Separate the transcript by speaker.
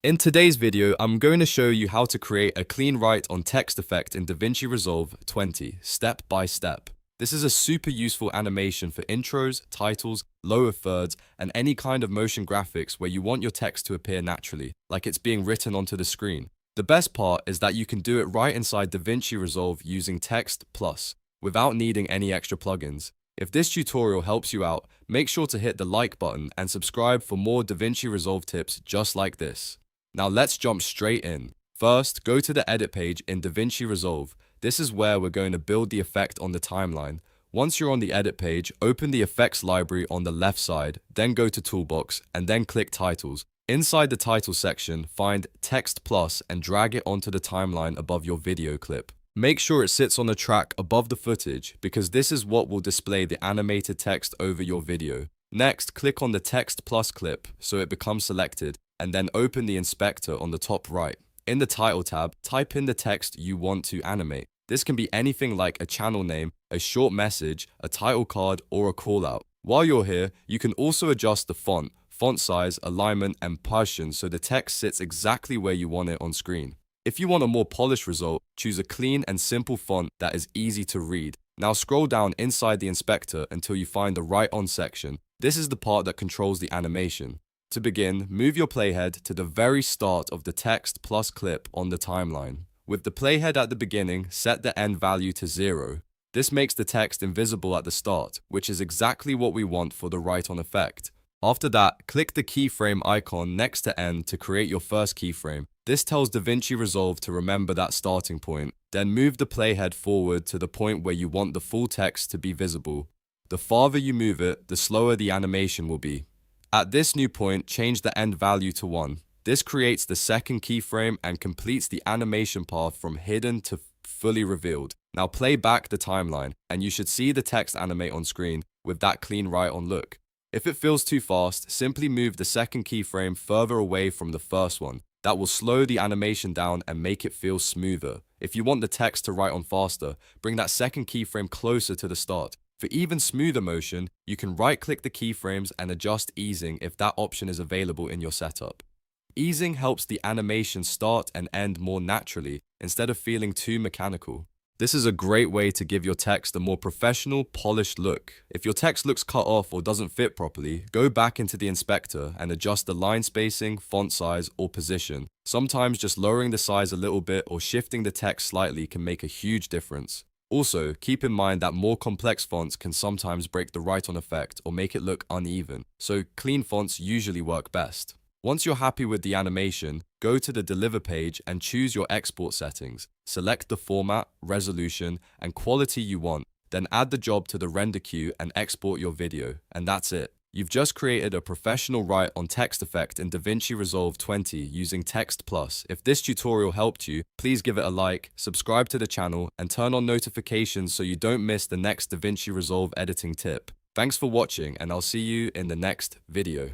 Speaker 1: In today's video, I'm going to show you how to create a clean write on text effect in DaVinci Resolve 20, step by step. This is a super useful animation for intros, titles, lower thirds, and any kind of motion graphics where you want your text to appear naturally, like it's being written onto the screen. The best part is that you can do it right inside DaVinci Resolve using Text Plus, without needing any extra plugins. If this tutorial helps you out, make sure to hit the like button and subscribe for more DaVinci Resolve tips just like this. Now let's jump straight in. First, go to the edit page in DaVinci Resolve. This is where we're going to build the effect on the timeline. Once you're on the edit page, open the effects library on the left side, then go to Toolbox, and then click Titles. Inside the title section, find Text Plus and drag it onto the timeline above your video clip. Make sure it sits on the track above the footage because this is what will display the animated text over your video. Next, click on the Text Plus clip so it becomes selected, and then open the inspector on the top right. In the title tab, type in the text you want to animate. This can be anything like a channel name, a short message, a title card, or a callout. While you're here, you can also adjust the font size, alignment, and position so the text sits exactly where you want it on screen. If you want a more polished result, choose a clean and simple font that is easy to read. Now scroll down inside the inspector until you find the Write On section. This is the part that controls the animation. To begin, move your playhead to the very start of the Text Plus clip on the timeline. With the playhead at the beginning, set the end value to 0. This makes the text invisible at the start, which is exactly what we want for the Write On effect. After that, click the keyframe icon next to end to create your first keyframe. This tells DaVinci Resolve to remember that starting point. Then move the playhead forward to the point where you want the full text to be visible. The farther you move it, the slower the animation will be. At this new point, change the end value to 1. This creates the second keyframe and completes the animation path from hidden to fully revealed. Now play back the timeline, and you should see the text animate on screen with that clean write on look. If it feels too fast, simply move the second keyframe further away from the first one. That will slow the animation down and make it feel smoother. If you want the text to write on faster, bring that second keyframe closer to the start. For even smoother motion, you can right-click the keyframes and adjust easing if that option is available in your setup. Easing helps the animation start and end more naturally instead of feeling too mechanical. This is a great way to give your text a more professional, polished look. If your text looks cut off or doesn't fit properly, go back into the inspector and adjust the line spacing, font size, or position. Sometimes just lowering the size a little bit or shifting the text slightly can make a huge difference. Also, keep in mind that more complex fonts can sometimes break the write-on effect or make it look uneven, so clean fonts usually work best. Once you're happy with the animation, go to the Deliver page and choose your export settings. Select the format, resolution, and quality you want, then add the job to the render queue and export your video, and that's it. You've just created a professional write on text effect in DaVinci Resolve 20 using Text Plus. If this tutorial helped you, please give it a like, subscribe to the channel, and turn on notifications so you don't miss the next DaVinci Resolve editing tip. Thanks for watching, and I'll see you in the next video.